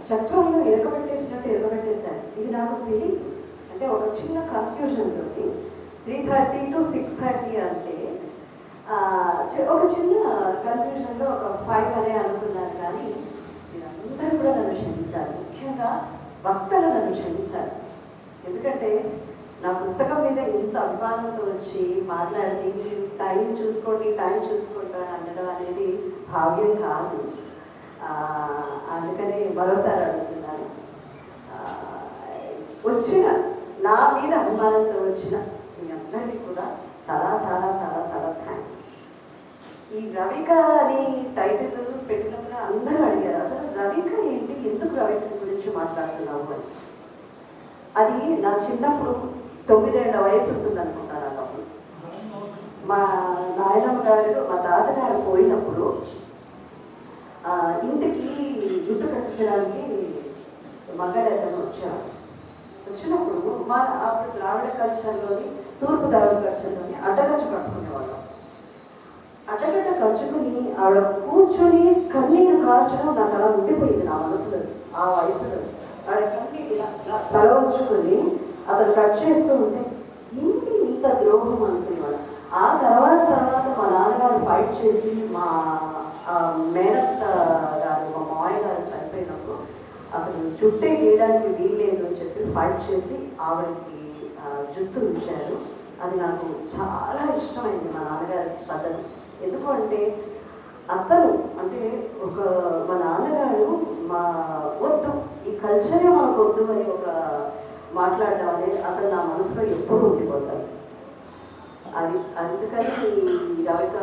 చట్రంలో ఇరకబెట్టేసినట్టు ఇరకబెట్టేశారు. ఇది నాకు తెలియదు. అంటే ఒక చిన్న కన్ఫ్యూజన్ తోటి 3:30 to 6:30 అంటే ఒక చిన్న కన్ఫ్యూజన్లో ఒక 5 అనే అనుకున్నాను. కానీ మీరందరూ కూడా నన్ను క్షమించాలి, ముఖ్యంగా వక్తలు నన్ను క్షమించాలి. ఎందుకంటే నా పుస్తకం మీద ఇంత అభిమానంతో వచ్చి మాట్లాడి టైం చూసుకోండి అని అనడం అనేది భావ్యం కాదు. అందుకని మరోసారి అడుగుతున్నాను, వచ్చిన నా మీద అభిమానంతో వచ్చిన మీ అందరికీ కూడా చాలా చాలా చాలా చాలా థ్యాంక్స్. ఈ రవిక అని టైటిల్ పెట్టినప్పుడు అందరూ అడిగారు, అసలు రవిక ఏంటి, ఎందుకు రవిక గురించి మాట్లాడుతున్నావు అని. అది నా చిన్నప్పుడు 9 ఏళ్ల వయసు ఉంటుంది అనుకుంటాను. అప్పుడు మా నాయనమ్మ గారు మా తాతగారు పోయినప్పుడు ఇంటికి జుట్టు కట్టించడానికి మగలేతను వచ్చారు. వచ్చినప్పుడు అప్పుడు ద్రావిడ కల్చర్లోని, తూర్పు ద్రావిడ కల్చర్లోని అడ్డగచ్చ కట్టుకునేవాళ్ళం. అడ్డగడ్డ కలుచుకుని ఆవిడ కూర్చొని కన్నీరు కార్చడం నాకు అలా ఉండిపోయింది నా మనసులో. ఆ వయసులో ఆవిడ కన్నీరు ఇలా తలవంచుకొని అతను కట్ చేస్తూ ఉంటే ఏంటి ఇంత ద్రోహం అనుకునేవాడు. ఆ తర్వాత మా నాన్నగారు ఫైట్ చేసి మా మేనత్త గారు, మా మామయ్య గారు చనిపోయినప్పుడు అసలు జుట్టే గీయడానికి వీల్లేదు అని చెప్పి ఫైట్ చేసి ఆవిడకి జుట్టు ఉంచారు. అది నాకు చాలా ఇష్టమైంది మా నాన్నగారి పద్ధతి. ఎందుకు అంటే అతను అంటే మా నాన్నగారు వద్దు, ఈ కల్చరే మనకు వద్దు అని ఒక మాట్లాడడం అనేది అతను నా మనసులో ఎప్పుడూ ఉండిపోతారు. అందుకని రవిక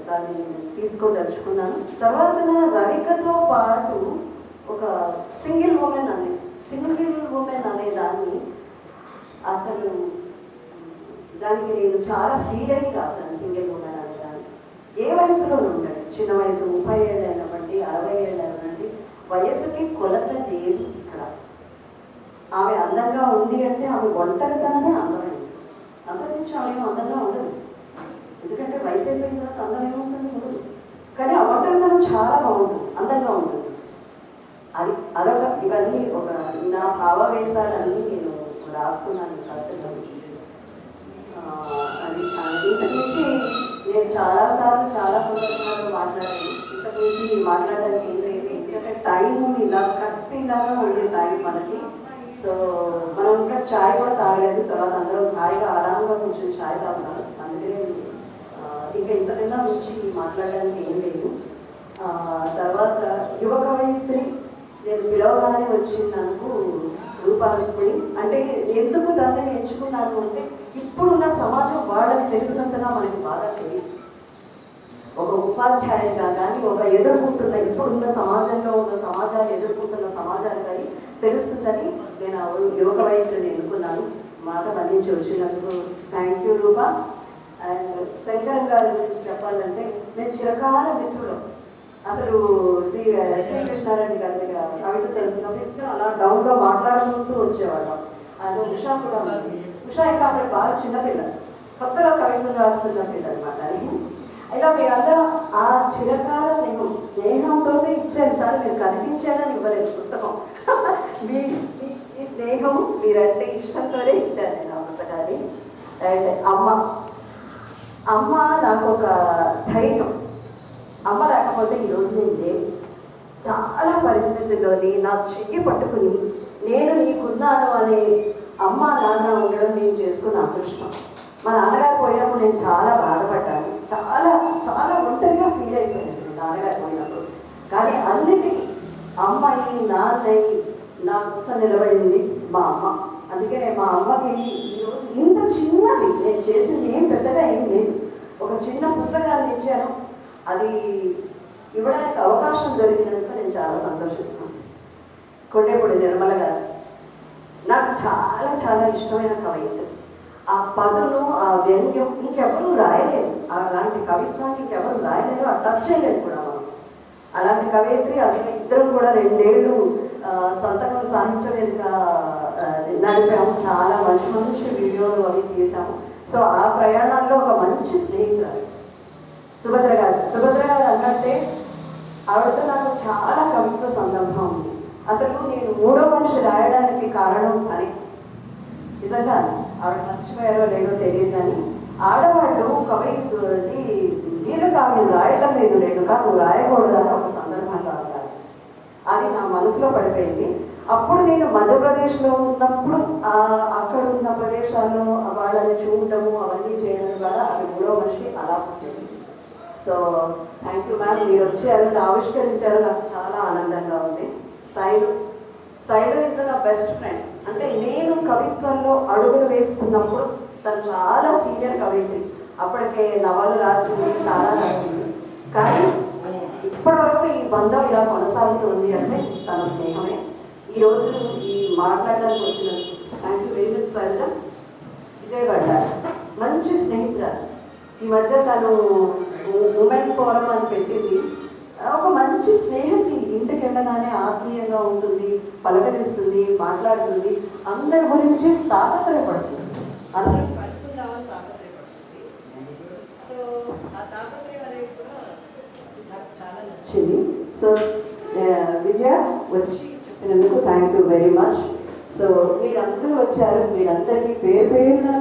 దాన్ని తీసుకోదలుచుకున్నాను. తర్వాత రవికతో పాటు ఒక సింగిల్ ఉమెన్ అనే దాన్ని అసలు దానికి నేను చాలా ఫీల్ అయ్యి రాశాను. సింగిల్ ఉమెన్ అనే దాన్ని ఏ వయసులో ఉండండి, చిన్న వయసు 30 ఏళ్ళు అయినవ్వండి, 60 ఏళ్ళు అయినవ్వండి, వయసుకి కొలత లేదు. ఇక్కడ ఆమె అందంగా ఉంది అంటే ఆమె ఒంటరితనమే అందమైంది. అంతకుమించి ఆమె అందంగా ఉండదు. ఎందుకంటే వయసు అయిపోయిన తర్వాత అందం ఏముంటుంది, ఉండదు. కానీ ఆ ఒంటరితనం చాలా బాగుంటుంది, అందంగా ఉంటుంది. అదొక ఇవన్నీ ఒక నా భావవేశాలన్నీ నేను రాసుకున్నాను కవితలో. ఇంతకుమించి నేను చాలాసార్లు చాలా సందర్భాల్లో మాట్లాడాను. ఇంతకుమించి మాట్లాడడానికి ఏం లేదు. ఎందుకంటే టైం ఇలా కత్తిలాగా ఉండే టైం మనకి. సో మనం ఇంకా ఛాయ్ కూడా తాగలేదు. తర్వాత అందరం హాయిగా ఆరాంగా కొంచెం ఛాయ్ తాగుతాను. అందుకనే ఇంకా ఇంతకన్నా నుంచి మాట్లాడడానికి ఏం లేదు. తర్వాత యువ కవయిత్రి నేను పిలవగానే వచ్చినందుకు రూపాలి. అంటే ఎందుకు దాన్ని ఎంచుకున్నాను అంటే ఇప్పుడున్న సమాజం వాళ్ళకి తెలిసినంతగా మనకి బాగా తెలియదు. ఒక ఉపాధ్యాయులుగా కానీ ఒక ఇప్పుడున్న సమాజంలో ఉన్న సమాజాలు ఎదుర్కొంటున్న సమాజాలు కానీ తెలుస్తుందని నేను యువ కవయిత్రిని ఎన్నుకున్నాను. మాట మళ్ళించి వచ్చినందుకు thank you Rupa. And Shankaram గారి గురించి చెప్పాలంటే నేను చిరకాల మిత్రుడు. అసలు శ్రీకృష్ణారెడ్డి గారి దగ్గర కవిత చదువుతున్నప్పుడు అలా డౌన్లో మాట్లాడుకుంటూ వచ్చేవాళ్ళం. అది ఉషా కూడా ఉంది. ఉషా ఇంకా ఆమె బాగా చిన్నపిల్ల, కొత్తగా కవితలు రాస్తున్న పిల్ల అనమాట. ఇలా మీ అందరం ఆ చిరకాల స్నేహంతోనే ఇచ్చారు సార్. మీరు కనిపించారని ఇవ్వలేదు పుస్తకం. ఈ స్నేహం మీరంటే ఇష్టంతోనే ఇచ్చారు నేను ఆ పుస్తకాన్ని. అండ్ అమ్మ నాకు ఒక ధైర్యం. అమ్మ లేకపోతే ఈరోజు నేను లేవు. చాలా పరిస్థితుల్లోని నా చెయ్యి పట్టుకుని నేను నీకున్నాను అనే అమ్మ నాన్న ఉండడం నేను చేసుకున్న అదృష్టం. మా నాన్నగారు పోయినప్పుడు నేను చాలా బాధపడ్డాను. చాలా చాలా ఒంటరిగా ఫీల్ అయిపోయాను నాన్నగారు పోయినప్పుడు. కానీ అన్నిటికీ అమ్మాయి నాన్నయ్యి నా కోసం నిలబడింది మా అమ్మ. అందుకనే మా అమ్మకి ఈరోజు ఇంత చిన్నది నేను చేసింది ఏం పెద్దగా ఏం లేదు. ఒక చిన్న పుస్తకాన్ని ఇచ్చాను. అది ఇవ్వడానికి అవకాశం దొరికినందుకు నేను చాలా సంతోషిస్తున్నాను. కొండేపూడి నిర్మల గారు నాకు చాలా చాలా ఇష్టమైన కవయిత్రి. ఆ పదులు, ఆ వ్యంగ్యం ఇంకెవరూ రాయలేరు. అలాంటి కవిత్వాన్ని ఇంకెవరు రాయలేరు, ఆ టచ్ చేయలేరు కూడా మనం. అలాంటి కవయిత్రి. అది ఇద్దరం కూడా 2 ఏళ్ళు సంతకం సాహిత్య వేదిక నడిపాము. చాలా మంచి మంచి వీడియోలు అవి తీసాము. సో ఆ ప్రయాణాల్లో ఒక మంచి స్నేహితురాలు సుభద్ర గారు అన్నట్టే ఆవిడతో నాకు చాలా కవిత్వ సందర్భం ఉంది. అసలు మనిషి రాయడానికి కారణం అని నిజంగా ఆవిడ మర్చిపోయారో లేదో తెలియదు కానీ ఆడవాళ్ళు కవిని నీళ్ళు కావ్యం రాయటం లేదు రేణుగా నువ్వు రాయకూడదు అని ఒక సందర్భంగా అన్నారు. అది నా మనసులో పడిపోయింది. అప్పుడు నేను మధ్యప్రదేశ్లో ఉన్నప్పుడు అక్కడ ఉన్న ప్రదేశాల్లో వాళ్ళని చూడటము అవన్నీ చేయడం ద్వారా అది మూడో మనిషి అలా పుట్టింది. సో థ్యాంక్ యూ మ్యామ్, మీరు వచ్చారు, ఆవిష్కరించారు, నాకు చాలా ఆనందంగా ఉంది. శైలు ఈజ్ నా బెస్ట్ ఫ్రెండ్. అంటే నేను కవిత్వంలో అడుగులు వేస్తున్నప్పుడు తను చాలా సీనియర్ కవిత్రి, అప్పటికే నవలు రాసింది, చాలా రాసింది. కానీ ఇప్పటివరకు ఈ బంధం ఇలా కొనసాగుతుంది అంటే తన స్నేహమే. ఈరోజు ఈ మాట్లాడడానికి వచ్చినందుకు thank you very much. Shailaja Vijayawada మంచి స్నేహితురాలు. ఈ మధ్య తను ఉమెన్ ఫోరం అని పెట్టింది. ఒక మంచి స్నేహశీలి, ఇంటికి వెళ్ళగానే ఆత్మీయంగా ఉంటుంది, పలకరిస్తుంది, మాట్లాడుతుంది, అందరి గురించి తాపత్రయపడుతుంది, అందరూ కలిసి ఉండాలని తాపత్రయపడుతుంది. సో ఆ తాపత్రయం అనేది కూడా నాకు చాలా నచ్చింది. సో విజయ వచ్చి చెప్పినందుకు thank you very much. So మీరందరూ వచ్చారు, మీరందరికీ పేరు పేరుగా